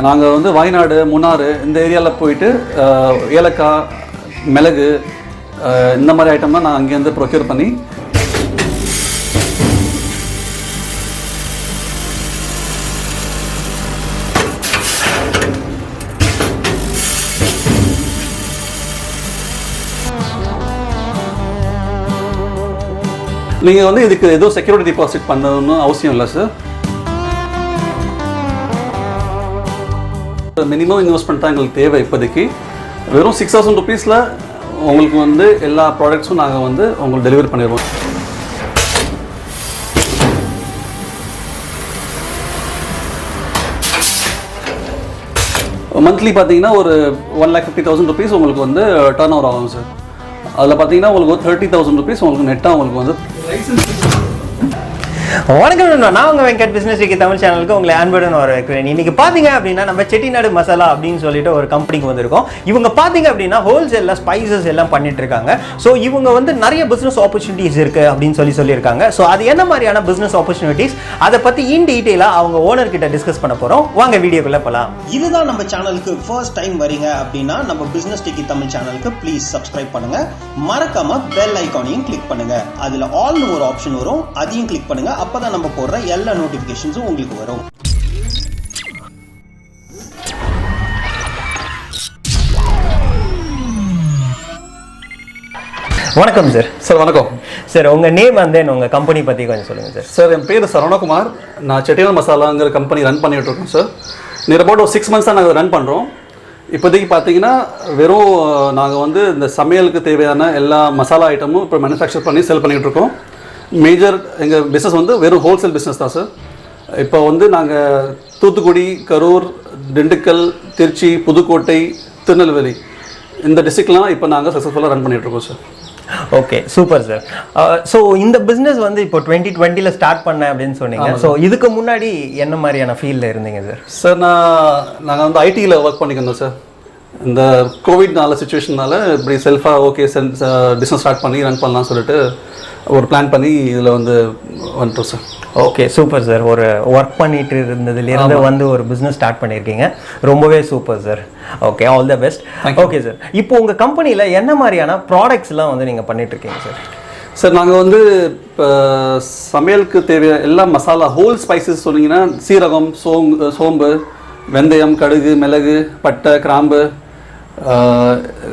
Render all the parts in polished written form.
நாங்கள் வந்து வாய்நாடு முன்னாறு இந்த ஏரியாவில் போயிட்டு ஏலக்காய் மிளகு இந்த மாதிரி ஐட்டம்லாம் நான் அங்கேருந்து ப்ரொக்யூர் பண்ணி நீங்கள் வந்து இதுக்கு ஏதோ செக்யூரிட்டி டெபாசிட் பண்ணணும்னு அவசியம் இல்லை சார். மினிமம் இன்வெஸ்ட்மெண்ட் தான் எங்களுக்கு தேவை. இப்போதைக்கு வெறும் 6,000 rupees உங்களுக்கு வந்து எல்லா ப்ராடக்ட்ஸும் நாங்கள் வந்து உங்களுக்கு டெலிவரி பண்ணிடுவோம். மந்த்லி பார்த்தீங்கன்னா ஒரு 1,50,000 rupees உங்களுக்கு வந்து டர்ன் ஓவர் ஆகும் சார். அதில் பார்த்தீங்கன்னா உங்களுக்கு 30,000 rupees உங்களுக்கு நெட்டாக உங்களுக்கு வந்து வணக்கம், நான் உங்கள் வெங்கட் பிஸ்னஸ் டெக்கி தமிழ் சேனலுக்கு உங்களை அன்புடன் வரவேற்கிறேன். இன்றைக்கி பார்த்தீங்க அப்படின்னா நம்ம செட்டிநாடு மசாலா அப்படின்னு சொல்லிட்டு ஒரு கம்பெனிக்கு வந்திருக்கோம். இவங்க பார்த்தீங்க அப்படின்னா ஹோல்சேலில் ஸ்பைசஸ் எல்லாம் பண்ணிட்டு இருக்காங்க. ஸோ இவங்க வந்து நிறைய பிஸ்னஸ் ஆப்பர்ச்சுனிட்டிஸ் இருக்குது அப்படின்னு சொல்லியிருக்காங்க. ஸோ அது என்ன மாதிரியான பிஸ்னஸ் ஆப்பர்ச்சுனிட்டிஸ் அதை பற்றி இன் டீட்டெயிலாக அவங்க ஓனர் கிட்ட டிஸ்கஸ் பண்ண போகிறோம். வாங்க வீடியோக்குள்ளே போகலாம். இதுதான் நம்ம சேனலுக்கு ஃபர்ஸ்ட் டைம் வரீங்க அப்படின்னா நம்ம பிஸ்னஸ் டெக்கி தமிழ் சேனலுக்கு ப்ளீஸ் சப்ஸ்கிரைப் பண்ணுங்க. மறக்காம பெல் ஐக்கானையும் கிளிக் பண்ணுங்க. அதில் ஆல்னு ஒரு ஆப்ஷன் வரும், அதையும் கிளிக் பண்ணுங்க. அப்பதான் நம்ம போடுற எல்லா நோட்டிபிகேஷன்ஸும் உங்களுக்கு வரும். வணக்கம் சார். சார் வணக்கம் சார். உங்கள் நேம் அண்ட் தென் உங்கள் கம்பெனி பற்றி கொஞ்சம் சொல்லுங்கள் சார். சார் என் பேர் சரவணா குமார். நான் செட்டிநாடு மசாலாங்கிற கம்பெனி ரன் பண்ணிகிட்டு இருக்கோம் சார். நியர் அபவுட் ஒரு 6 months தான் நாங்கள் ரன் பண்ணுறோம். இப்போதைக்கு பார்த்தீங்கன்னா வெறும் நாங்கள் வந்து இந்த சமையலுக்கு தேவையான எல்லா மசாலா ஐட்டமும் இப்போ மேனுஃபேக்சர் பண்ணி செல் பண்ணிகிட்டு இருக்கோம். மேஜர் எங்கள் பிஸ்னஸ் வந்து வெறும் ஹோல்சேல் பிஸ்னஸ் தான் சார். இப்போ வந்து நாங்கள் தூத்துக்குடி, கரூர், திண்டுக்கல், திருச்சி, புதுக்கோட்டை, திருநெல்வேலி இந்த டிஸ்ட்ரிக்ட்லாம் இப்போ நாங்கள் சக்ஸஸ்ஃபுல்லாக ரன் பண்ணிகிட்ருக்கோம் sir. Okay, super sir. So இந்த பிஸ்னஸ் வந்து இப்போ 2020 ஸ்டார்ட் பண்ணேன் அப்படின்னு சொன்னீங்க. ஸோ இதுக்கு முன்னாடி என்ன மாதிரியான ஃபீல்டில் இருந்தீங்க சார்? சார் நாங்கள் வந்து ஐடியில் ஒர்க் பண்ணிக்கிறோம் சார். இந்த கோவிட்னால சுச்சுவேஷனால இப்படி செல்ஃபாக ஓகே பிஸ்னஸ் ஸ்டார்ட் பண்ணி ரன் பண்ணலாம்னு சொல்லிட்டு ஒரு பிளான் பண்ணி இதில் வந்து வந்துட்டோம் சார். Okay, super sir. ஒரு ஒர்க் பண்ணிட்டு இருந்ததுலேருந்து வந்து ஒரு பிஸ்னஸ் ஸ்டார்ட் பண்ணியிருக்கீங்க. ரொம்பவே super sir. Okay, all the best. Okay sir, இப்போ உங்கள் கம்பெனியில் என்ன மாதிரியான ப்ராடக்ட்ஸ்லாம் வந்து நீங்கள் பண்ணிகிட்ருக்கீங்க சார்? சார் நாங்கள் வந்து இப்போ சமையலுக்கு தேவையான எல்லா மசாலா ஹோல் ஸ்பைசஸ் சொன்னீங்கன்னா சீரகம், சோம்பு, வெந்தயம், கடுகு, மிளகு, பட்டை, கிராம்பு,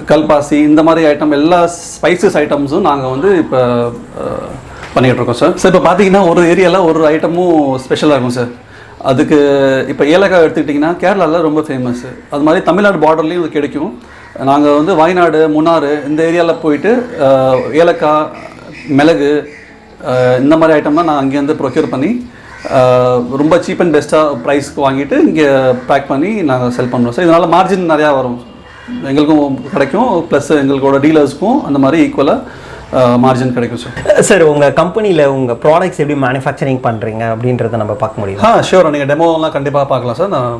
கல்பாசி இந்த மாதிரி ஐட்டம் எல்லா ஸ்பைசஸ் ஐட்டம்ஸும் நாங்கள் வந்து இப்போ பண்ணிகிட்ருக்கோம் சார். சார் இப்போ பார்த்தீங்கன்னா ஒரு ஏரியாவில் ஒரு ஐட்டமும் ஸ்பெஷலாக இருக்கும் சார். அதுக்கு இப்போ ஏலக்காய் எடுத்துக்கிட்டிங்கன்னா கேரளாவில் ரொம்ப ஃபேமஸ்ஸு. அது மாதிரி தமிழ்நாடு பார்டர்லேயும் இது கிடைக்கும். நாங்கள் வந்து வாய்நாடு முன்னாறு இந்த ஏரியாவில் போயிட்டு ஏலக்காய் மிளகு இந்த மாதிரி ஐட்டம்லாம் நான் அங்கேருந்து ப்ரொக்யூர் பண்ணி ரொம்ப சீப் அண்ட் பெஸ்ட்டாக ப்ரைஸ்க்கு வாங்கிட்டு இங்கே பேக் பண்ணி நாங்கள் செல் பண்ணுறோம் சார். இதனால் மார்ஜின் நிறையா வரும், எங்களுக்கும் கிடைக்கும், ப்ளஸ் எங்களோட டீலர்ஸ்க்கும் அந்த மாதிரி ஈக்குவலாக மார்ஜின் கிடைக்கும் சார். சார் உங்கள் கம்பெனியில் உங்கள் ப்ராடக்ட்ஸ் எப்படி மேனுஃபேக்சரிங் பண்ணுறீங்க அப்படின்றத நம்ம பார்க்க முடியும்? ஷூர், நீங்கள் டெமோலாம் கண்டிப்பாக பார்க்கலாம் சார். நான்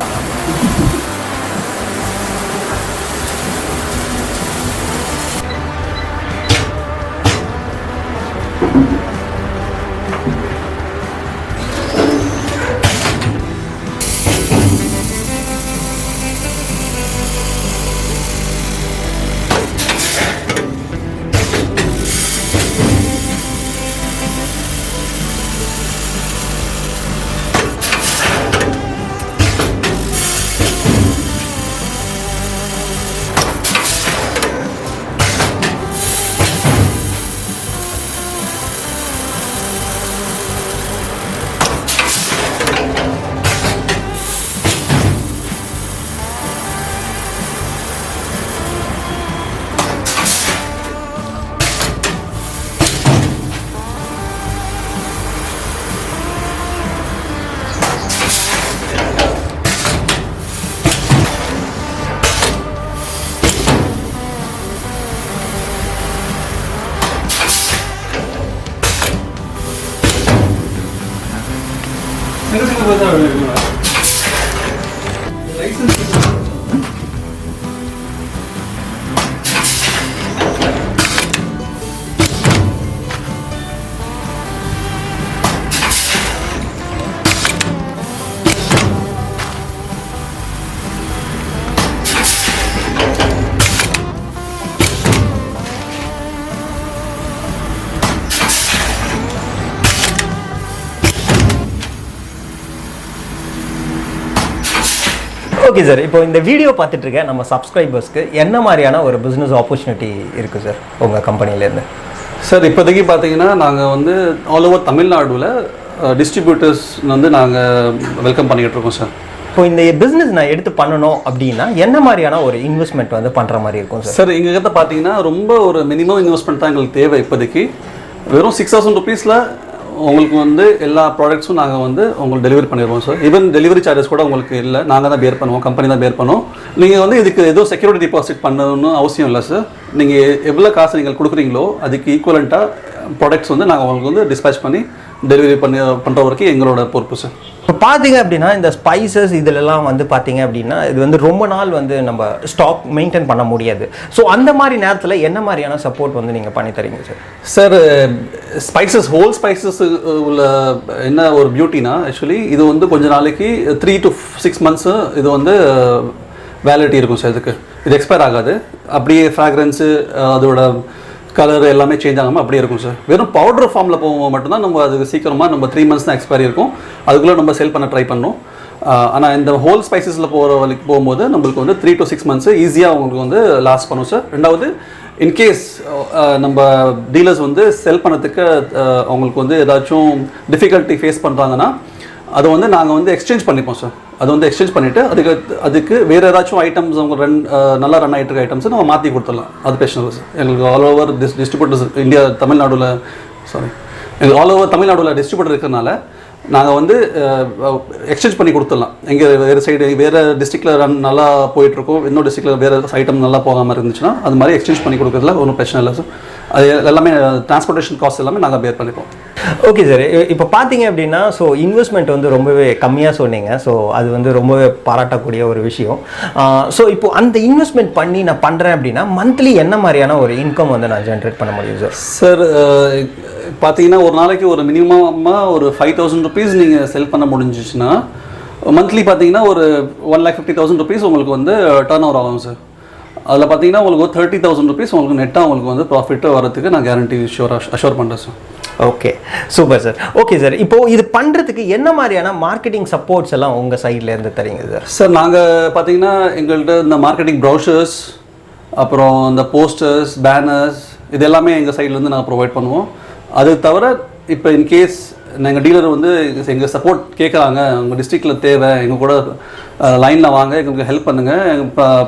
ஓகே சார், இப்போ இந்த வீடியோ பார்த்துட்டு இருக்க நம்ம சப்ஸ்கிரைபர்ஸ்க்கு என்ன மாதிரியான ஒரு பிஸ்னஸ் ஆப்பர்ச்சுனிட்டி இருக்குது சார் உங்கள் கம்பெனிலேருந்து? சார் இப்போதைக்கு பார்த்தீங்கன்னா நாங்கள் வந்து ஆல் ஓவர் தமிழ்நாடுல டிஸ்ட்ரிபியூட்டர்ஸ் வந்து நாங்கள் வெல்கம் பண்ணிக்கிட்டு இருக்கோம் சார். இப்போ இந்த பிஸ்னஸ் நான் எடுத்து பண்ணணும் அப்படின்னா என்ன மாதிரியான ஒரு இன்வெஸ்ட்மெண்ட் வந்து பண்ணுற மாதிரி இருக்கும் சார்? சார் எங்ககிட்ட பார்த்தீங்கன்னா ரொம்ப ஒரு மினிமம் இன்வெஸ்ட்மெண்ட் தான் எங்களுக்கு தேவை. இப்போதைக்கு வெறும் 6,000 rupeesல உங்களுக்கு வந்து எல்லா ப்ராடக்ட்ஸும் நாங்கள் வந்து உங்களுக்கு டெலிவரி பண்ணிடுவோம் சார். ஈவன் டெலிவரி சார்ஜஸ் கூட உங்களுக்கு இல்லை, நாங்கள் தான் பேர் பண்ணுவோம், கம்பெனி தான் பேர் பண்ணுவோம். நீங்கள் வந்து இதுக்கு ஏதோ செக்யூரிட்டி டெபாசிட் பண்ணணும்னு அவசியம் இல்லை சார். நீங்கள் எவ்வளோ காசு நீங்கள் கொடுக்குறீங்களோ அதுக்கு ஈக்குவலண்ட்டாக ப்ராடக்ட்ஸ் வந்து நாங்கள் உங்களுக்கு வந்து டிஸ்பேச் பண்ணி டெலிவரி பண்ணுற வரைக்கும் எங்களோட பொறுப்பு சார். இப்போ பார்த்தீங்க அப்படின்னா இந்த ஸ்பைசஸ் இதிலெல்லாம் வந்து பார்த்தீங்க அப்படின்னா இது வந்து ரொம்ப நாள் வந்து நம்ம ஸ்டாக் மெயின்டைன் பண்ண முடியாது. ஸோ அந்த மாதிரி நேரத்தில் என்ன மாதிரியான சப்போர்ட் வந்து நீங்கள் பண்ணி தரீங்க sir? Sir spices whole spices உள்ள என்ன ஒரு பியூட்டினா, ஆக்சுவலி இது வந்து கொஞ்ச நாளைக்கு 3 to 6 months இது வந்து வேலிடிட்டி இருக்கும் சார். இது எக்ஸ்பயர் ஆகாது. அப்படியே ஃப்ராக்ரன்ஸு அதோட கலர் எல்லாமே சேஞ்ச் ஆகாமல் அப்படியே இருக்கும் சார். வெறும் பவுடர் ஃபார்மில் போகும்போது மட்டும்தான் நம்ம அது சீக்கிரமாக நம்ம 3 months தான் எக்ஸ்பைரி இருக்கும், அதுக்குள்ளே நம்ம சேல் பண்ண ட்ரை பண்ணோம். ஆனால் இந்த ஹோல் ஸ்பைசஸில் போகும்போது நம்மளுக்கு வந்து 3 to 6 months ஈஸியாக உங்களுக்கு வந்து லாஸ்ட் பண்ணும் சார். ரெண்டாவது, இன்கேஸ் நம்ம டீலர்ஸ் வந்து செல் பண்ணதுக்கு அவங்களுக்கு வந்து ஏதாச்சும் டிஃபிகல்ட்டி ஃபேஸ் பண்ணுறாங்கன்னா அதை வந்து நாங்கள் வந்து எக்ஸ்சேஞ்ச் பண்ணிப்போம் சார். அது வந்து எக்ஸ்சேஞ்ச் பண்ணிவிட்டு அதுக்கு வேறு ஏதாச்சும் ஐட்டம்ஸ் அவங்க நல்லா ரன் ஆகிட்டு இருக்க ஐட்டம்ஸை நம்ம மாற்றி கொடுத்துடலாம். அது பிரச்சனை இல்லை சார். எங்களுக்கு ஆல் ஓவர் டிஸ்ட்ரிபியூட்டர்ஸ் இந்தியா தமிழ்நாடுல எங்களுக்கு ஆல் ஓவர் தமிழ்நாடுல டிஸ்ட்ரிபியூட்டர் இருக்கிறதுனால நாங்கள் வந்து எக்ஸ்சேஞ்ச் பண்ணி கொடுத்துடலாம். எங்கே வேறு சைடு வேறு டிஸ்ட்ரிக்டில் நல்லா போயிட்டுருக்கோம், இன்னொரு டிஸ்ட்ரிக்டில் வேறு ஐட்டம் நல்லா போகாமல் இருந்துச்சுன்னா அது மாதிரி எக்ஸ்சேஞ்ச் பண்ணி கொடுக்குறதுல ஒன்றும் பிரச்சனை இல்லை சார். அது எல்லாமே டிரான்ஸ்போர்ட்டேஷன் காஸ்ட் எல்லாமே நாங்கள் பேர் பண்ணிப்போம். ஓகே சார், இப்போ பார்த்தீங்க அப்படின்னா ஸோ இன்வெஸ்ட்மெண்ட் வந்து ரொம்பவே கம்மியாக சொன்னீங்க. ஸோ அது வந்து ரொம்பவே பாராட்டக்கூடிய ஒரு விஷயம். ஸோ இப்போ அந்த இன்வெஸ்ட்மெண்ட் பண்ணி நான் பண்ணுறேன் அப்படின்னா மந்த்லி என்ன மாதிரியான ஒரு இன்கம் வந்து நான் ஜென்ரேட் பண்ண முடியும் சார்? சார் பார்த்தீங்கன்னா ஒரு நாளைக்கு ஒரு மினிமமாக ஒரு 5,000 rupees நீங்கள் செல் பண்ண முடிஞ்சிச்சுன்னா மந்த்லி பார்த்தீங்கன்னா ஒரு 1,50,000 rupees உங்களுக்கு வந்து டர்ன் ஓவர் ஆகும் சார். அதில் பார்த்தீங்கன்னா உங்களுக்கு 30,000 rupees உங்களுக்கு நெட்டாக உங்களுக்கு வந்து ப்ராஃபிட் வரதுக்கு நான் கேரண்டி அஷ்யூர் பண்ணுறேன் sir. Okay, super sir. Okay sir, இப்போது இது பண்ணுறதுக்கு என்ன மாதிரியான மார்க்கெட்டிங் சப்போர்ட்ஸ் எல்லாம் உங்கள் சைட்லேருந்து தரீங்க சார்? சார் நாங்கள் பார்த்தீங்கன்னா எங்கள்கிட்ட இந்த மார்க்கெட்டிங் ப்ரௌஷர்ஸ், அப்புறம் இந்த போஸ்டர்ஸ், பேனர்ஸ் இது எல்லாமே எங்கள் சைட்லேருந்து நாங்கள் ப்ரொவைட் பண்ணுவோம். அது தவிர இப்போ இன்கேஸ் எங்கள் டீலர் வந்து எங்கள் சப்போர்ட் கேட்குறாங்க, உங்கள் டிஸ்ட்ரிக்டில் தேவை, எங்கள் கூட லைனில் வாங்க, எங்களுக்கு ஹெல்ப் பண்ணுங்கள்,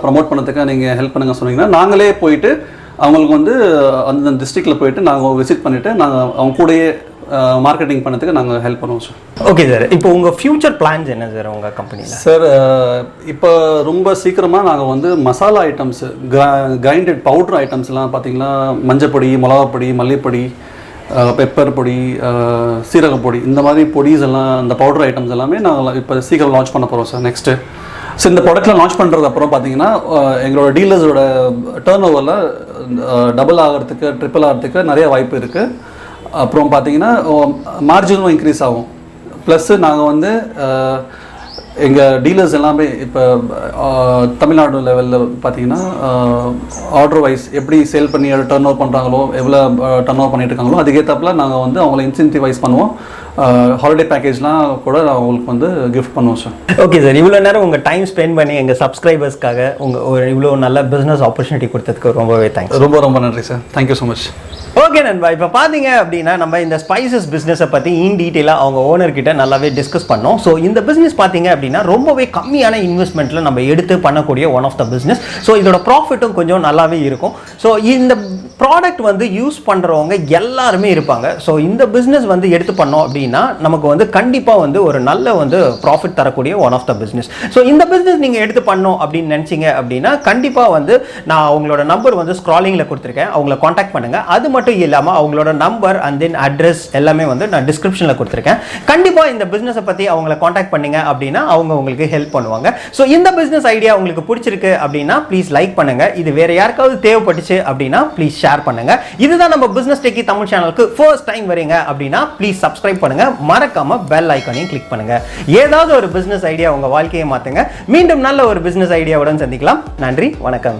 ப்ரமோட் பண்ணதுக்கு நீங்கள் ஹெல்ப் பண்ணுங்கள் சொன்னீங்கன்னா நாங்களே போயிட்டு அவங்களுக்கு வந்து அந்த டிஸ்ட்ரிக்டில் போயிட்டு நாங்கள் விசிட் பண்ணிவிட்டு நாங்கள் அவங்க கூடயே மார்க்கெட்டிங் பண்ணதுக்கு நாங்கள் ஹெல்ப் பண்ணுவோம் சார். ஓகே சார், இப்போ உங்கள் ஃபியூச்சர் பிளான்ஸ் என்ன சார் உங்கள் கம்பெனியில்? சார் இப்போ ரொம்ப சீக்கிரமாக நாங்கள் வந்து மசாலா ஐட்டம்ஸ், கிரைண்டட் பவுட்ரு ஐட்டம்ஸ்லாம் பார்த்தீங்கன்னா மஞ்சப்பொடி, மிளகாப்பொடி, மல்லிப்பொடி, பெப்பர் பொடி, சீரகப்பொடி, இந்த மாதிரி பொடிஸ் எல்லாம் இந்த பவுடர் ஐட்டம்ஸ் எல்லாமே நாங்கள் இப்போ சீக்கிரம் லான்ச் பண்ண போகிறோம் சார் நெக்ஸ்ட்டு. ஸோ இந்த ப்ராடக்ட்லாம் லான்ச் பண்ணுறது அப்புறம் பார்த்தீங்கன்னா எங்களோட டீலர்ஸோட டர்ன் ஓவரில் டபுள் ஆகிறதுக்கு, ட்ரிப்பிள் ஆகிறதுக்கு நிறைய வாய்ப்பு இருக்குது. அப்புறம் பார்த்தீங்கன்னா மார்ஜினும் இன்க்ரீஸ் ஆகும். ப்ளஸ்ஸு நாங்கள் வந்து எங்கள் டீலர்ஸ் எல்லாமே இப்போ தமிழ்நாடு லெவலில் பார்த்தீங்கன்னா ஆர்டர் வைஸ் எப்படி சேல் பண்ணி டர்ன் ஓவர் பண்ணுறாங்களோ, எவ்வளோ டர்ன் ஓவர் பண்ணிட்டு இருக்காங்களோ அதுக்கேற்றப்பில் நாங்கள் வந்து அவங்கள இன்சென்டிவைஸ் பண்ணுவோம். ஹாலிடே பேக்கேஜ்லாம் கூட அவங்களுக்கு வந்து கிஃப்ட் பண்ணுவோம் சார். ஓகே சார், இவ்வளோ நேரம் உங்கள் டைம் ஸ்பெண்ட் பண்ணி எங்கள் சப்ஸ்கிரைபர்ஸ்க்காக ஒரு இவ்வளோ நல்ல பிஸ்னஸ் ஆப்பர்ச்சுனிட்டி கொடுத்ததுக்கு ரொம்பவே தேங்க்ஸ். ரொம்ப நன்றி sir. Thank you so much. Okay நண்பா, இப்போ பார்த்தீங்க அப்படின்னா நம்ம இந்த ஸ்பைசஸ் பிஸ்னஸை பற்றி இன் டீட்டெயிலாக அவங்க ஓனர்கிட்ட நல்லாவே டிஸ்கஸ் பண்ணோம். ஸோ இந்த பிஸ்னஸ் பார்த்தீங்க அப்படின்னா ரொம்பவே கம்மியான இன்வெஸ்ட்மெண்ட்டில் நம்ம எடுத்து பண்ணக்கூடிய one of the business. So இதோட ப்ராஃபிட்டும் கொஞ்சம் நல்லாவே இருக்கும். ஸோ இந்த ப்ராடக்ட் வந்து யூஸ் பண்ணுறவங்க எல்லாருமே இருப்பாங்க. ஸோ இந்த பிஸ்னஸ் வந்து எடுத்து பண்ணோம் அப்படின்னா நமக்கு வந்து கண்டிப்பாக வந்து ஒரு நல்ல வந்து ப்ராஃபிட் தரக்கூடிய one of the business. So இந்த பிஸ்னஸ் நீங்கள் எடுத்து பண்ணோம் அப்படின்னு நினச்சிங்க அப்படின்னா கண்டிப்பாக வந்து நான் அவங்களோட நம்பர் வந்து ஸ்க்ராலிங்கில் கொடுத்துருக்கேன், அவங்கள காண்டாக்ட் பண்ணுங்கள். அது மட்டும் இல்லாமல் அவங்களோட நம்பர் அண்ட் தென் அட்ரஸ் எல்லாமே வந்து நான் டிஸ்கிரிப்ஷனில் கொடுத்துருக்கேன். கண்டிப்பாக இந்த பிஸ்னஸை பற்றி அவங்கள காண்டாக்ட் பண்ணிங்க அப்படின்னா அவங்க உங்களுக்கு ஹெல்ப் பண்ணுவாங்க. ஸோ இந்த பிஸ்னஸ் ஐடியா உங்களுக்கு பிடிச்சிருக்கு அப்படின்னா ப்ளீஸ் லைக் பண்ணுங்கள். இது வேறு யாருக்காவது தேவைப்பட்டுச்சு அப்படின்னா ப்ளீஸ் ஷேர் பண்ணுங்கள். இதுதான் நம்ம பிஸ்னஸ் டெக்கி தமிழ் சேனலுக்கு ஃபர்ஸ்ட் டைம் வரீங்க அப்படின்னா ப்ளீஸ் சப்ஸ்கிரைப் பண்ணுங்கள். மறக்காமல் பெல் ஐக்கானையும் கிளிக் பண்ணுங்கள். ஏதாவது ஒரு பிஸ்னஸ் ஐடியா உங்கள் வாழ்க்கையை மாற்றுங்க. மீண்டும் நல்ல ஒரு பிஸ்னஸ் ஐடியாவுடன் சந்திக்கலாம். நன்றி, வணக்கம்.